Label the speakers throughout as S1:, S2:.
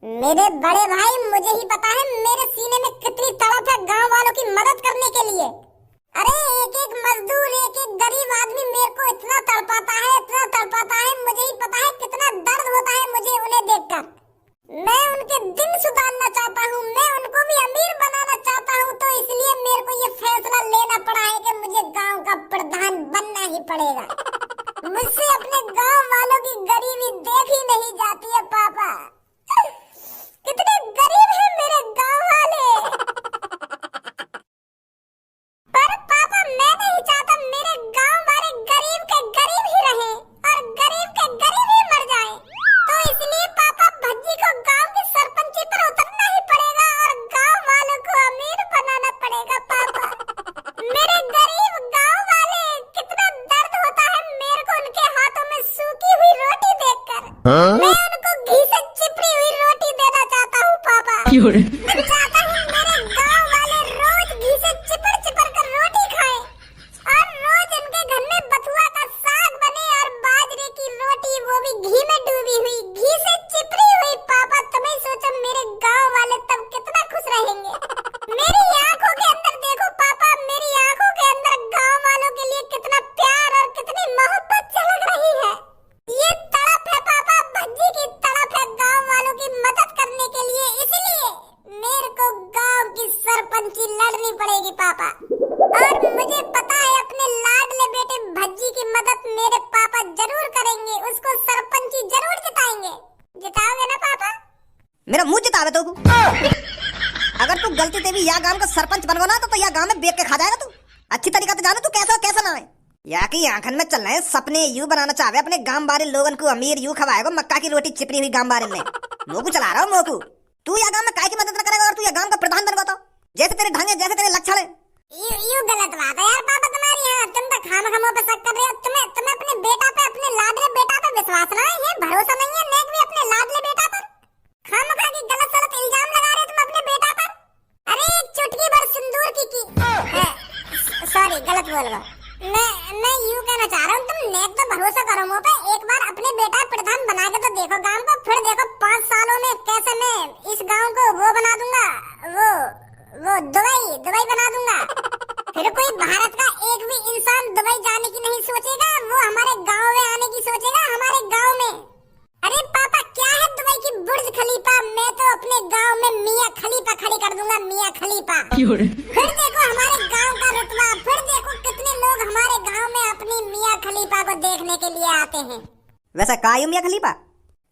S1: मेरे बड़े भाई, मुझे ही पता है मेरे सीने में कितनी तड़प है गांव वालों की मदद करने के लिए। अरे एक एक मजदूर, एक एक गरीब आदमी मेरे को इतना तड़पाता है, इतना तड़पाता है। मुझे ही पता है कितना दर्द होता है मुझे उन्हें देखकर। मैं उनके दिन सुधारना चाहता हूँ, मैं उनको भी अमीर बनाना चाहता हूँ, तो इसलिए मेरे को ये फैसला लेना पड़ा है कि मुझे गांव का प्रधान बनना ही पड़ेगा। मुझसे अपने गांव वालों की गरीबी देखी नहीं जाती है पापा। कितने गरीब हैं मेरे गांव वाले। पर पापा, मैं नहीं चाहता मेरे गांव वाले गरीब के गरीब ही रहे और गरीब के गरीब ही मर जाए। तो इसलिए पापा, भज्जी को गांव की सरपंची पर उतरना ही पड़ेगा और गांव वालों को अमीर बनाना पड़ेगा पापा। मेरे गरीब गांव वाले, कितना दर्द होता है मेरे को उनके हाथों में सूखी हुई रोटी देखकर। मैं उनको घी से चिपड़ी हुई रोटी देना चाहता हूँ पापा। मैं चाहता हूँ मेरे गांव वाले रोज घी से चिपड़ चिपड़ कर रोटी खाएं और रोज उनके घर में बथुआ का साग बने और बाजरे की रोटी, वो भी घी में डूबी हुई, घी से चिपड़ी हुई। पापा तुम ही सोचो मेरे गांव वाले तब कितना खुश रहेंगे। मेरी आंखों के अंदर देखो पापा, मेरी आंखों के अंदर गांव वालों के लिए कितना प्यार और कितनी मोहब्बत झलक रही है। ये तड़प है पापा, भज्जी की तड़प है गांव वालों की मदद करने के लिए। इसलिए मेरे को गांव की सरपंची लड़नी पड़ेगी पापा। और मुझे पता है अपने लाडले बेटे भज्जी की मदद मेरे पापा जरूर करेंगे, उसको सरपंची जरूर जिताएंगे। जिताओगे ना पापा?
S2: मेरा मुंह जितावे तो अगर तू गलती से भी या गांव का सरपंच बन गो ना तो या गांव में बेच के खा जाएगा तू। अच्छी तरीका से जानो तू कैसा कैसा ना है। या की आंखन में चल रहे सपने यूं बनाना चाहे अपने गांव बारे लोगन को अमीर यूं खवाएगा मक्का की रोटी चिपड़ी हुई गांव बारे में। मोकू चला रहा हूँ मोकू। तू या गांव में काय की मदद न करेगा और तू या गांव का प्रधान बन गो तो जैसे तेरे ढंग है, जैसे तेरे लक्षण है।
S1: यू गलत बात है यार पापा तुम्हारी। यहाँ तुम तो खामखामों पे शक कर रहे हो। तुम्हें अपने बेटा पे, अपने लाडले बेटा पे विश्वास ना है, ये भरोसा नहीं है नेक भी अपने लाडले बेटा पर। खामखा की गलत सलत इल्जाम लगा रहे तुम अपने बेटा पर। अरे एक चुटकी भर सिंदूर की सॉरी गलत बोल गया। मैं यूं कहना चाह रहा हूँ, तुम नेक तो भरोसा करो मुँह पे। एक बार अपने बेटा प्रधान बना के तो देखो गांव को, फिर देखो 5 सालों में कैसे मैं इस गांव को वो बना दूंगा, वो दुबई बना दूंगा। फिर कोई भारत का एक भी इंसान दुबई जाने की नहीं सोचेगा, वो हमारे गांव में आने की सोचेगा, हमारे गांव में। अरे पापा क्या है दुबई की बुर्ज खलीफा, मैं तो अपने गांव में मियां खलीफा खड़ी कर दूंगा, मियां खलीफा। फिर देखो हमारे गांव का रुतबा, फिर देखो कितने लोग हमारे गांव में अपनी मियां खलीफा को देखने के लिए आते हैं।
S2: वैसा का मियां खलीफा?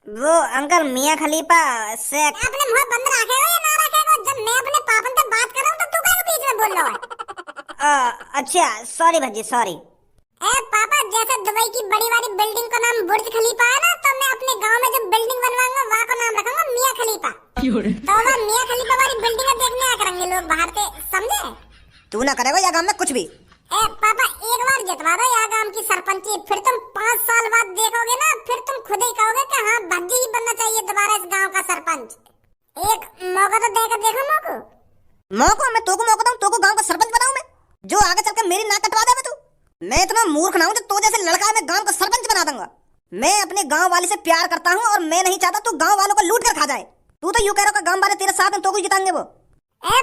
S1: वो अंकल मियां खलीफा से अपने मुंह बंद रखे हो या ना रखे हो? जब मैं अपने पापन से बात कर रहा हूँ तो तू क्या बीच में बोल रहा है?
S2: अच्छा सॉरी भज्जी सॉरी।
S1: पापा जैसे दुबई की बड़ी वाली बिल्डिंग का नाम बुर्ज खलीफा है ना, तो मैं अपने गांव में जो बिल्डिंग बनवाऊंगा वहाँ का नाम रखूंगा मियां खलीफा। तो वह मियां खलीफा वाली बिल्डिंग देखने आया करेंगे लोग बाहर से, समझे?
S2: तू ना करेगा या गांव में कुछ भी।
S1: पापा एक बार जितवा दो या गांव की सरपंची, फिर तुम 5 साल बाद देखोगे ना, फिर तुम खुद ही कहोगे कि हाँ भज्जी ही बनना चाहिए दोबारा इस गांव का सरपंच। एक मौका तो देकर देखो।
S2: मौका मैं तोको मौका दूं, तोको गांव का सरपंच बनाऊं मैं, जो आगे चल के मेरी नाक कटवा देवे तू। मैं इतना मूर्ख ना हूं जो तो जैसे लड़का है मैं गांव का सरपंच बना दूंगा। मैं अपने गांव वाले से प्यार करता हूं और मैं नहीं चाहता तू गांव वालों को लूट कर खा जाए। तू तो यूं कह रहा है गांव वाले तेरे साथ हैं, तो कोई जिताएंगे वो।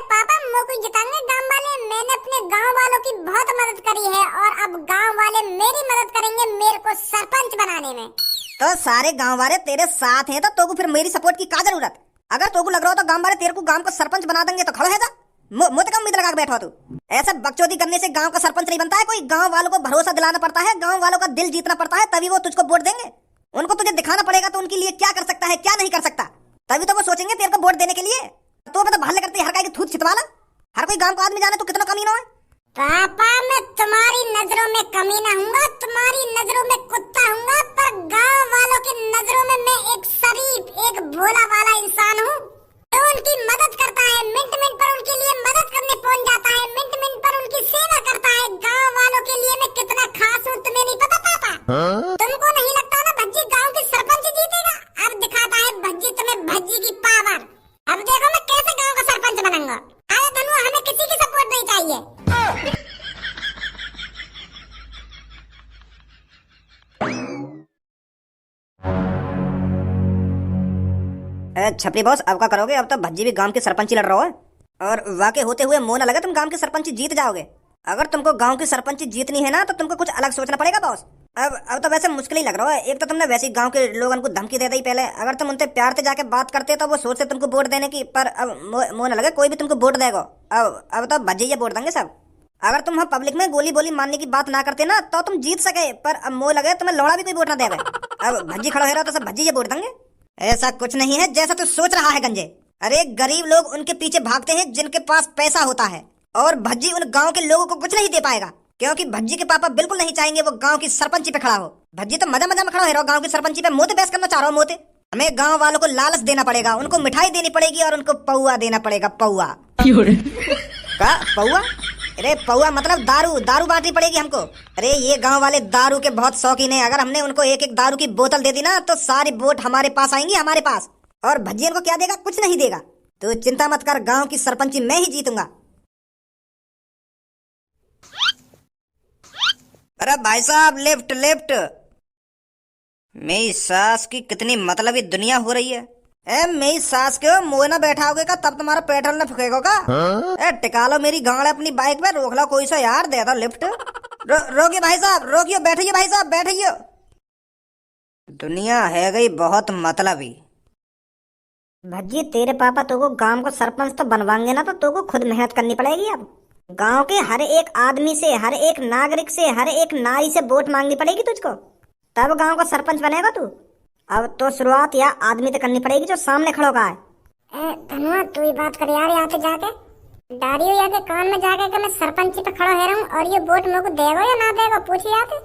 S1: पापा मोको जिताएंगे गांव वाले। मैंने अपने गांव वालों की बहुत मदद करी है और अब गांव वाले मेरी मदद करेंगे मेरे को सरपंच बनाने में।
S2: तो सारे गांव वाले तेरे साथ हैं तो तोको फिर मेरी सपोर्ट की क्या जरूरत? अगर तोको लग रहा हो तो गांव वाले तेरे को गांव का सरपंच बना देंगे तो खड़ो है जा। मुझे कम उम्मीद लगा के बैठा तू। ऐसा बकचोदी करने से गांव का सरपंच नहीं बनता है कोई। गांव वालों को भरोसा दिलाना पड़ता है, गांव वालों का दिल जीतना पड़ता है, तभी वो तुझको वोट देंगे। उनको तुझे दिखाना पड़ेगा तो उनके लिए क्या कर सकता है क्या नहीं कर सकता, तभी तो वो सोचेंगे तेरे को वोट देने के लिए। तो मैं तो भाले करते हर की थूत छितवाला। हर कोई गांव का आदमी जाने तो कितना कमीना है।
S1: पापा मैं तुम्हारी नजरों में कमीना हूँगा, तुम्हारी नजरों में कुत्ता हूँगा, पर गांव वालों की नजरों में मैं एक शरीफ, एक भोला वाला इंसान हूँ जो उनकी मदद करता है। मिनट मिनट पर उनके लिए मदद करने पहुँच जाता है, मिनट मिनट पर उनकी सेवा करता है। गांव वालों के लिए मैं कितना खास हूँ तुम्हें नहीं पता पापा? तुमको नहीं लगता ना भज्जी गांव की सरपंच जीतेगा? अब दिखाता है भज्जी तुम्हें भज्जी की पावर। अब देखो मैं कैसे गांव का सरपंच बनूंगा। अरे धनु हमें किसी की सपोर्ट नहीं चाहिए।
S2: छपरी बॉस, अब क्या करोगे? अब तो भज्जी भी गांव के सरपंच ही लड़ रहा है और वाकई होते हुए मोह न लगे तुम गांव की सरपंच जीत जाओगे। अगर तुमको गांव की सरपंच जीतनी है ना तो तुमको कुछ अलग सोचना पड़ेगा बॉस। अब तो वैसे मुश्किल ही लग रहा है। एक तो तुमने वैसे ही गांव के लोगों को धमकी दे दी पहले। अगर तुम उनसे प्यार से जाके बात करते तो वो सोचते तुमको वोट देने की, पर अब मोह न लगे कोई भी तुमको वोट देगा। अब तो भज्जी वोट देंगे सब। अगर तुम हम पब्लिक में गोली बोली मारने की बात ना करते ना तो तुम जीत सके, पर अब मोह लगे तुम्हें लौड़ा भी कोई वोट ना देगा। अब भज्जी खड़ा है रहा तो सब भज्जी वोट देंगे। ऐसा कुछ नहीं है जैसा तू सोच रहा है गंजे। अरे गरीब लोग उनके पीछे भागते हैं जिनके पास पैसा होता है, और भज्जी उन गांव के लोगों को कुछ नहीं दे पाएगा, क्योंकि भज्जी के पापा बिल्कुल नहीं चाहेंगे वो गांव की सरपंची पे खड़ा हो। भज्जी तो मजा मजा में खड़ा है गांव की सरपंची पे मोते बहस करना चाह रहा हूँ मोते। हमें गांव वालों को लालच देना पड़ेगा, उनको मिठाई देनी पड़ेगी और उनको पौआ देना पड़ेगा। पौआ का पौआ? अरे पौआ मतलब दारू, दारू बांटनी पड़ेगी हमको। अरे ये गांव वाले दारू के बहुत शौकीन है। अगर हमने उनको एक एक दारू की बोतल दे दी ना तो सारी वोट हमारे पास आएंगी, हमारे पास। और भज्जी को क्या देगा? कुछ नहीं देगा। तो चिंता मत कर, गांव की सरपंची मैं ही जीतूंगा। अरे भाई साहब, लेफ्ट लेफ्ट। मेरी सास की कितनी मतलबी दुनिया हो रही है। मेरी सास के मुँह ना बैठाओगे का तब तुम्हारा पेट्रोल न फूकेगा का? टिका लो मेरी गाड़ अपनी बाइक पे, रोक लो कोई सा यार, दे दो लिफ्ट। रोकिए भाई साहब, रोकिए, बैठिए भाई साहब, बैठिए। दुनिया है गई बहुत मतलबी। भज्जी तेरे पापा तो को गांव को सरपंच तो बनवाएंगे ना, तो को खुद मेहनत करनी पड़ेगी। अब गांव के हर एक आदमी से, हर एक नागरिक से, हर एक नारी से वोट मांगनी पड़ेगी तुझको, तब गांव का सरपंच बनेगा तू। अब तो शुरुआत या आदमी तो करनी पड़ेगी जो सामने खड़ो का है।
S1: धनुआ तू ही बात कर यार, यहाँ पे जाके डारियो या के कान में जाके कि मैं सरपंची पे खड़ा है रहूं और ये वोट मेरे को देगा या ना देगा, पूछी जाके।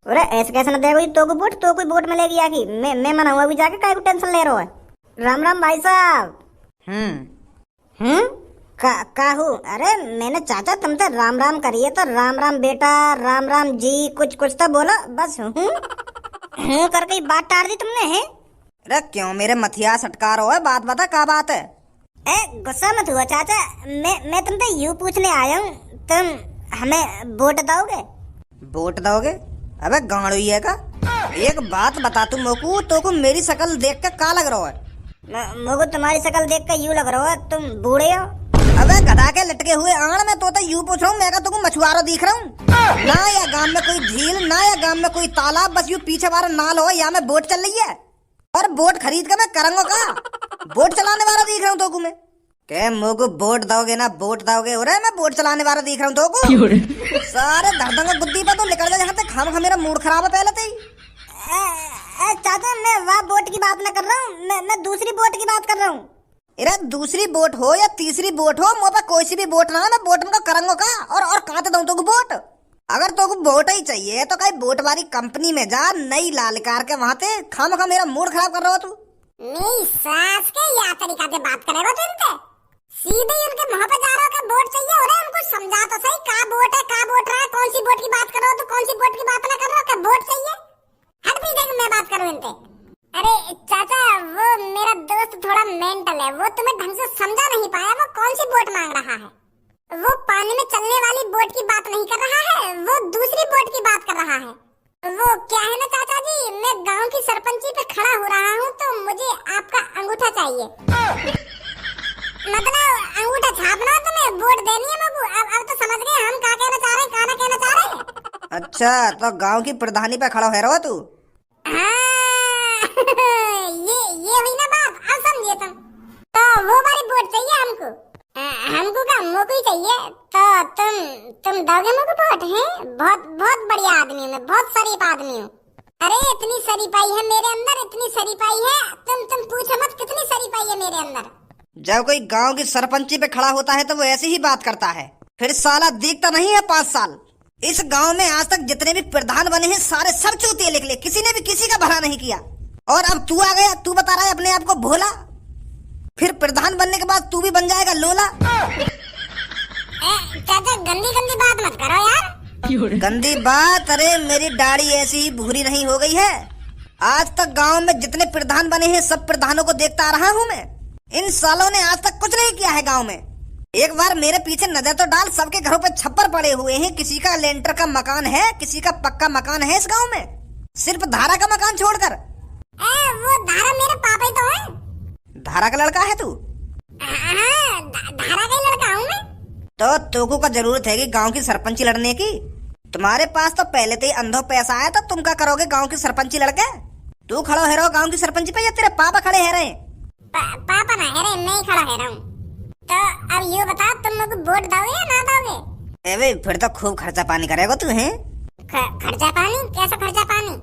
S2: अरे ऐसे कैसे ना देगा तो को वोट, तो कोई वोट मिलेगी या की? मैं मना हुआ भी जाके काय को टेंशन ले रहा है। राम राम भाई साहब। काहू? अरे मैंने चाचा तुमसे राम राम करिए तो राम राम बेटा, राम राम जी, कुछ कुछ तो बोलो। बस हूँ करके बात टाड़ दी तुमने है। अरे क्यों मेरे मथिया सटका रहा है? बात बता, क्या बात है? गुस्सा मत हुआ चाचा, मैं तुमसे यूँ पूछने आया हूँ, तुम हमें वोट दोगे? वोट दोगे? अबे गांडू है का? एक बात बता तू मोकू, तो को मेरी शक्ल देख के का लग रहा है? मोकू तुम्हारी शक्ल देख के यूँ लग रहा है तुम बूढ़े हो। अबे गधा के लटके हुए आड़ में तो यूँ पूछ रहा हूँ, मैं का तुमको मछुआरा दिख रहा हूँ ना? या गांव में कोई झील ना, या गांव में कोई तालाब, बस यूँ पीछे वाला नाल हो, या में बोट चल रही है और बोट खरीद के मैं करूंगा का? बोट चलाने वाला दिख रहा हूँ तो मैं के मोको बोट दोगे ना? बोट दोगे? अरे मैं बोट चलाने वाला दिख रहा हूँ तो सारे धड़धंगा बुद्धि पर तो निकल जा यहाँ से। खाम खा मेरा मूड खराब है पहले से ही। चाचा मैं वह बोट की बात ना कर रहा हूँ, मैं दूसरी बोट की बात कर रहा हूँ। अरे दूसरी बोट हो या तीसरी बोट हो, मुँह पे कोई सी भी बोट ना, मैं बोट में करूंगा का? और कहाँ दूं तो बोट? अगर तो बोट ही चाहिए तो कहीं बोट वाली कंपनी में जा, नई लाल कार के वहाँ से। खाम खा मेरा मूड खराब कर रहा हो तू।
S1: मेरी सास के या तरीका से बात करेगा तू इनसे? सीधे ही उनके मुंह पे जा रहा हो कि वोट चाहिए। अरे उनको समझा तो सही, का वोट है, का वोट रहा है, कौन सी वोट की बात कर रहे हो, तो कौन सी वोट की बात ना कर रहे हो कि वोट चाहिए। हट भी देख, मैं बात करूं इनसे। अरे चाचा वो मेरा दोस्त थोड़ा मेंटल है, वो तुम्हें ढंग से समझा नहीं पाया वो कौन सी वोट मांग रहा है। वो पानी में चलने वाली बोट की बात नहीं कर रहा है, वो दूसरी बोट की बात कर रहा है। वो क्या है ना चाचा जी, मैं गांव की सरपंची पे खड़ा हो रहा हूँ तो मुझे आपका अंगूठा चाहिए। मतलब अंगूठा छापना है तुम्हें, वोट देनी है मगू। अब तो समझ गए हम क्या कहना चाह रहे हैं, क्या ना कहना चाह रहे हैं।
S2: अच्छा तो गांव की प्रधानी पे खड़ा है रहो तू?
S1: ये हुई ना बात, अब समझिए तुम। तो वो वाली वोट चाहिए हमको। हमको का मोको ही चाहिए। तो तुम दोगे मोको वोट? है बहुत बहुत बढ़िया आदमी हूँ मैं, बहुत शरीफ आदमी हूँ। अरे इतनी शरीफाई है मेरे अंदर, इतनी शरीफाई है, तुम पूछो मत कितनी शरीफाई है मेरे अंदर।
S2: जब कोई गांव की सरपंची पे खड़ा होता है तो वो ऐसी ही बात करता है, फिर साला दिखता नहीं है 5 साल। इस गांव में आज तक जितने भी प्रधान बने हैं सारे सब चूतिए निकले, किसी ने भी किसी का भला नहीं किया। और अब तू आ गया, तू बता रहा है अपने आप को भोला, फिर प्रधान बनने के बाद तू भी बन जाएगा लोला।
S1: चाचा गंदी गंदी बात मत करो यार।
S2: गंदी बात? अरे मेरी दाढ़ी ऐसी ही भूरी नहीं हो गई है। आज तक गांव में जितने प्रधान बने हैं सब प्रधानों को देखता आ रहा हूँ मैं। इन सालों ने आज तक कुछ नहीं किया है गांव में। एक बार मेरे पीछे नजर तो डाल, सबके घरों पे छप्पर पड़े हुए हैं, किसी का लेंटर का मकान है, किसी का पक्का मकान है इस गांव में, सिर्फ धारा का मकान छोड़कर।
S1: वो धारा मेरे पापा ही तो है।
S2: धारा का लड़का है तू?
S1: हाँ, धारा का ही लड़का हूँ मैं।
S2: तो तुमको का जरूरत है कि गांव की सरपंची लड़ने की? तुम्हारे पास तो पहले से ही अंधो पैसा है, तो तुम क्या करोगे गांव की सरपंची लड़के? तू खड़ो है रहो गांव की सरपंची पे या तेरे पापा खड़े है रहे?
S1: पापा ना है रहे, मैं ही खड़ा है रहा हूँ। तो अब ये बता, तुम लोग वोट दोगे या ना दोगे?
S2: अबे फिर तो खूब खर्चा पानी करेगा तू है।
S1: खर्चा पानी? कैसा खर्चा पानी?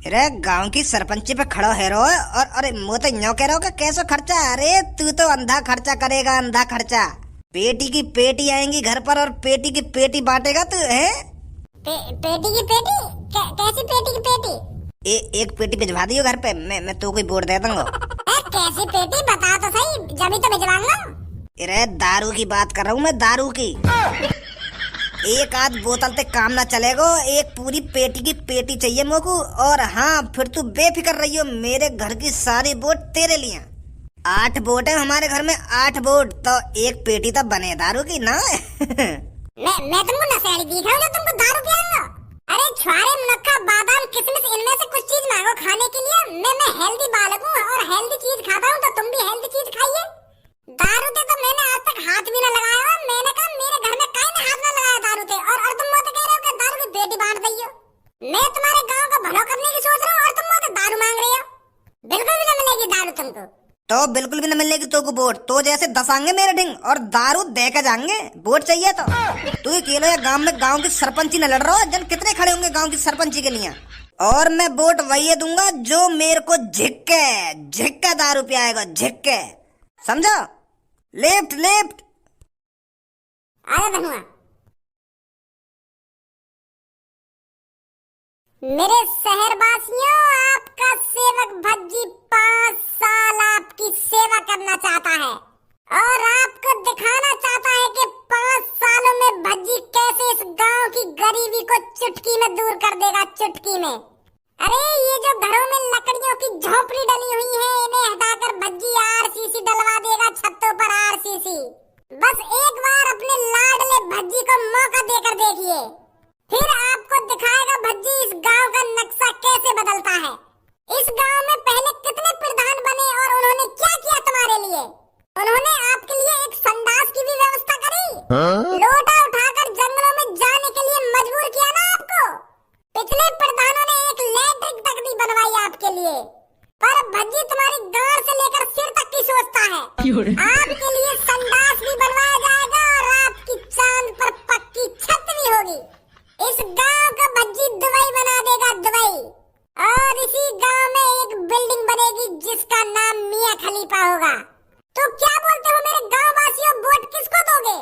S2: अरे गांव की सरपंची पे खड़ो है रो और अरे मुँह तो यूं कह रहा हो कैसा खर्चा? अरे तू तो अंधा खर्चा करेगा, अंधा खर्चा। पेटी की पेटी आएंगी घर पर और पेटी की पेटी बांटेगा तू है।
S1: पेटी की पेटी? कैसी पेटी की पेटी?
S2: एक पेटी भिजवा दियो घर पे, मैं तो कोई वोट दे दूंगा।
S1: कैसी पेटी बता तो सही, जब तो भिजवाऊंगा।
S2: अरे दारू की बात कर रहा हूँ मैं, दारू की। एक आध बोतल से काम ना चलेगा, एक पूरी पेटी की पेटी चाहिए मोको। और हाँ फिर तू बेफिक्र रही हो, मेरे घर की सारी वोट तेरे लिए। 8 वोट है हमारे घर में, 8 वोट तो एक पेटी तो बने दारू की ना।
S1: मैं तुमको नशेड़ी दिख रहा हूँ जो तुमको दारू पिलाऊंगा? अरे छुआरे, मुनक्का, बादाम, किशमिश, इनमें से कुछ चीज मांगो खाने के लिए। मैं हेल्दी बालक हूँ और हेल्दी चीज खाता हूँ, तो तुम भी हेल्दी चीज खाइए। दारू ते तो मैंने आज तक हाथ भी ना लगाया। मैंने कहा मेरे घर में काहे ने हाथ ना लगाया दारू ते, और तुम मुझे कह रहे हो कि दारू की पेटी बांट दइयो। मैं तुम्हारे गांव का भला करने की सोच रहा हूँ और तुम मुझे दारू मांग रहे हो। बिल्कुल भी ना मिलेगी दारू तुमको।
S2: तो बिल्कुल भी न मिलेगी तो को वोट, तो जैसे दसांगे मेरे ढिंग और दारू दे के जाएंगे। वोट चाहिए तो तू अकेले या गांव में गांव की सरपंची न लड़ रहा हो, जन कितने खड़े होंगे गांव की सरपंची के लिए। और मैं वोट वही दूंगा जो मेरे को झिक्के दारू पियाएगा, झिक्के, समझो? Left left.
S1: आया धनुआ। मेरे शहरवासियों, आपका सेवक भज्जी 5 साल आपकी सेवा करना चाहता है और आपको दिखाना चाहता है कि 5 सालों में भज्जी कैसे इस गांव की गरीबी को चुटकी में दूर कर देगा, चुटकी में। अरे ये जो घरों में लकड़ियों की झोपड़ी डली हुई है, इन्हें हटाकर भज्जी आरसीसी डलवा देगा, छतों पर आरसीसी। बस एक बार अपने लाडले भज्जी को मौका देकर देखिए, फिर आपको दिखाएगा भज्जी इस गांव का नक्शा कैसे बदलता है। इस गांव में पहले कितने प्रधान बने और उन्होंने क्या किया तुम्हारे लिए? उन्होंने आपके लिए एक संडास की भी व्यवस्था करी। लोटा उठाकर जंगलों में जाने के लिए मजबूर किया ना आपको। पिछले प्रधानों ने एक लैट्रिन तक नहीं बनवाई आपके लिए। पर भज्जी तुम्हारी गांड से लेकर सिर तक की सोचता है। आपके लिए संडास भी बनवाया जाएगा और आपकी चांद पर पक्की छत भी होगी। इस गांव का भज्जी दुबई बना देगा, दुबई। और इसी गांव में एक बिल्डिंग बनेगी जिसका नाम मियां खलीफा होगा। तो क्या बोलते हो मेरे गांव वासियों, वोट किसको दोगे?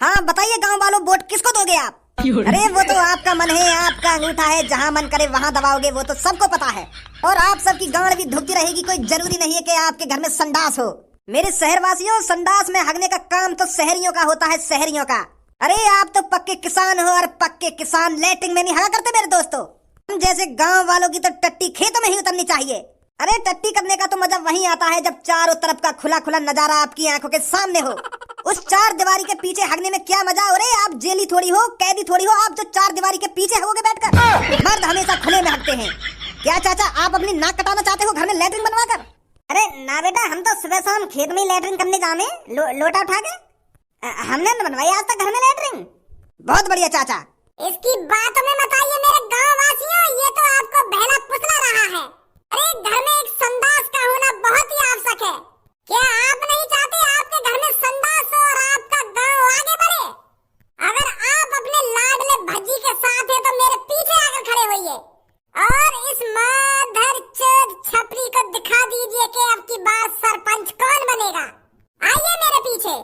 S2: हाँ बताइए गांव वालों, वोट किसको दोगे आप? अरे वो तो आपका मन है, आपका अंगूठा है, जहाँ मन करे वहाँ दबाओगे, वो तो सबको पता है। और आप सबकी गांड भी धुकती रहेगी, कोई जरूरी नहीं है कि आपके घर में संडास हो। मेरे शहरवासियों, संडास में हगने का काम तो शहरियों का होता है, शहरियों का। अरे आप तो पक्के किसान हो और पक्के किसान लैट्रिन में नहीं हगा करते मेरे दोस्तों। हम जैसे गांव वालों की तो टट्टी खेतों में ही उतरनी चाहिए। अरे टट्टी करने का तो मजा वहीं आता है जब चारों तरफ का खुला खुला नजारा आपकी आंखों के सामने हो। उस 4 दीवारी के पीछे हगने में क्या मजा? अरे आप जेली थोड़ी हो, कैदी थोड़ी हो, आप जो 4 दीवारी के पीछे हगोगे बैठकर। मर्द हमेशा खुले में हगते हैं। क्या चाचा आप अपनी नाक कटाना चाहते हो घर में लैट्रिन बनवा कर? अरे ना बेटा, हम तो सुबह शाम खेत में लैट्रिन करने जाने लोटा उठा के, हमने न बनवाई आज तक घर में लैट्रिन। बहुत बढ़िया चाचा।
S1: इसकी बात में मत आइए मेरे गांव वासियों, ये तो आपको बहला फुसला रहा है। अरे घर में एक संडास का होना बहुत ही आवश्यक है। क्या आप नहीं चाहते आपके घर में संडास हो और आपका गांव आगे बढ़े? अगर आप अपने लाडले भज्जी के साथ हैं तो मेरे पीछे आकर खड़े होइए और इस माधरचोद छपरी को दिखा दीजिए कि अब की बार सरपंच कौन बनेगा। आइए मेरे पीछे।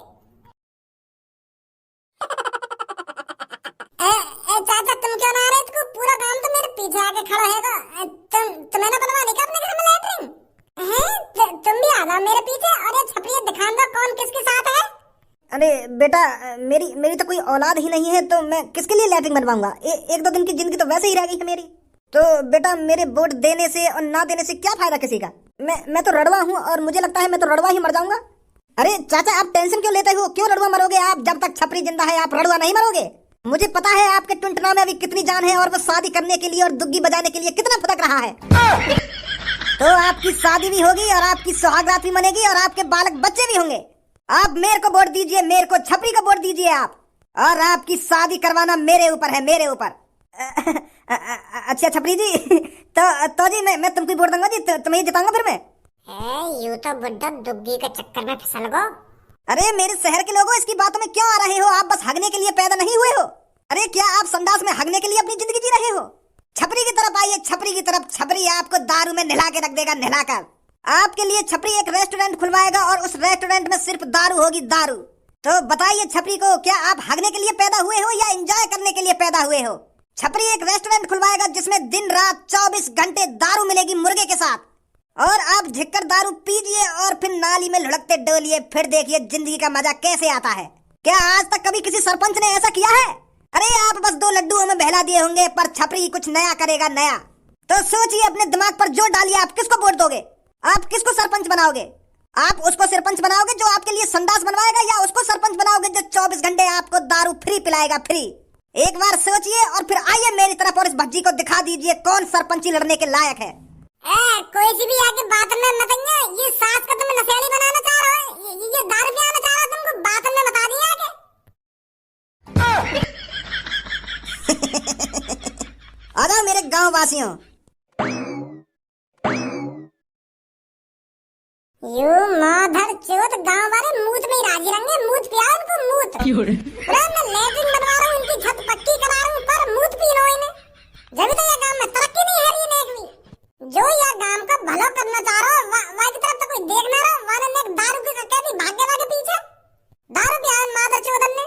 S1: चाचा तुम क्यों ना आ रहे? तुम पूरा काम तो मेरे पीछे आके खड़ा है। तुम्हें ना बनवा देगा अपने घर में लैट्रिन है? तुम भी आ जाओ मेरे पीछे और ये छपरी दिखा दो कौन किसके साथ है।
S2: अरे बेटा, मेरी तो कोई औलाद ही नहीं है, तो मैं किसके लिए लैट्रिन बनवाऊंगा? 1-2 दिन की जिंदगी तो वैसे ही रह गई है मेरी। तो बेटा मेरे वोट देने से और ना देने से क्या फायदा किसी का? मैं तो रड़वा हूँ और मुझे लगता है मैं तो रड़वा ही मर जाऊंगा। अरे चाचा आप टेंशन क्यों लेते हो? क्यों रड़वा मरोगे आप? जब तक छपरी जिंदा है आप रड़वा नहीं मरोगे। मुझे पता है आपके टुनटुना में अभी कितनी जान है और वो शादी करने के लिए और दुग्गी बजाने के लिए कितना फटक रहा है। तो आपकी शादी भी होगी और आपकी सुहागरात भी मनेगी और आपके बालक बच्चे भी होंगे। आप मेरे को वोट दीजिए, मेरे को, छपरी को वोट दीजिए आप, और आपकी शादी करवाना मेरे ऊपर है, मेरे ऊपर। अच्छा छपरी जी, तो जी मैं तुमको वोट दूंगा जी, तुम्हें जिताऊंगा फिर मैं।
S1: यूं तो बुड्ढा दुग्गी के चक्कर में फिसल गो।
S2: अरे मेरे शहर के लोगों, इसकी बातों में क्यों आ रहे हो? आप बस हगने के लिए पैदा नहीं हुए हो। अरे क्या आप संडास में हगने के लिए अपनी जिंदगी जी रहे हो? छपरी की तरफ आइए, छपरी की तरफ। छपरी आपको दारू में नहला के रख देगा, नहलाकर। आपके लिए छपरी एक रेस्टोरेंट खुलवाएगा और उस रेस्टोरेंट में सिर्फ दारू होगी, दारू। तो बताइए छपरी को, क्या आप हगने के लिए पैदा हुए हो या एंजॉय करने के लिए पैदा हुए हो? छपरी एक रेस्टोरेंट खुलवाएगा जिसमें दिन रात 24 घंटे दारू मिलेगी, मुर्गे के साथ। और आप झिककर दारू पीजिए और फिर नाली में लुढ़कते डोलिए, फिर देखिए जिंदगी का मजा कैसे आता है। क्या आज तक कभी किसी सरपंच ने ऐसा किया है? अरे आप बस 2 लड्डू हमें बहला दिए होंगे, पर छपरी कुछ नया करेगा, नया। तो सोचिए, अपने दिमाग पर जोर डालिए, आप किसको वोट दोगे? आप किसको सरपंच बनाओगे? आप उसको सरपंच बनाओगे जो आपके लिए संडास बनवाएगा, या उसको सरपंच बनाओगे जो 24 घंटे आपको दारू फ्री पिलाएगा, फ्री? एक बार सोचिए और फिर आइए मेरी तरफ और इस भज्जी को दिखा दीजिए कौन सरपंची लड़ने के लायक है।
S1: कोई सी भी आके बात में मत आइए। ये सास का तुम नशेड़ी बनाना चाह रहे हो, ये दारू पिलाना चाह रहा है, तुमको बात में बता दिया आके।
S2: आ जाओ मेरे गांव वासियों।
S1: यू माधर चोत, गांव वाले मूत में ही राजी रहेंगे। मूत पिया उनको, मूत। मैं लेटरिन बनवा रहा हूँ, उनकी छत पक्की करा रहा हूँ, पर मूत पी लो इन्हें। जब तो ये गांव में तरक्की नहीं है रही एक भी। जो यह गांव का भला करना चाह रहा हो, वहाँ की तरफ तो कोई देख ना रहा। वाले ने दारू की कहती भागे पीछे दारू पिया माधर चोदन ने।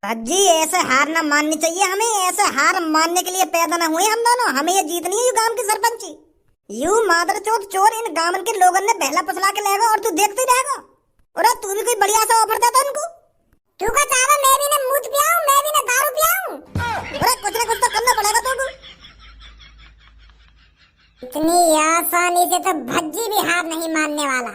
S2: भज्जी ऐसे हार ना माननी चाहिए हमें, ऐसे हार मानने के लिए पैदा ना हुए हम दोनों। हमें ये जीतनी है, यू गांव की सरपंची। यू मादर चोद चोर, इन गांव के लोगों ने बहला फसला के लेगा और तू देखते ही रहेगा। और तू भी कोई बढ़िया सा ऑफर देता उनको।
S1: तू का चाहा मैं भी ना मूत पियाऊं, मैं भी ना दारू पियाऊं।
S2: अरे कुछ ना कुछ तो करना पड़ेगा तुमको।
S1: इतनी आसानी से तो भज्जी भी हार नहीं मानने वाला।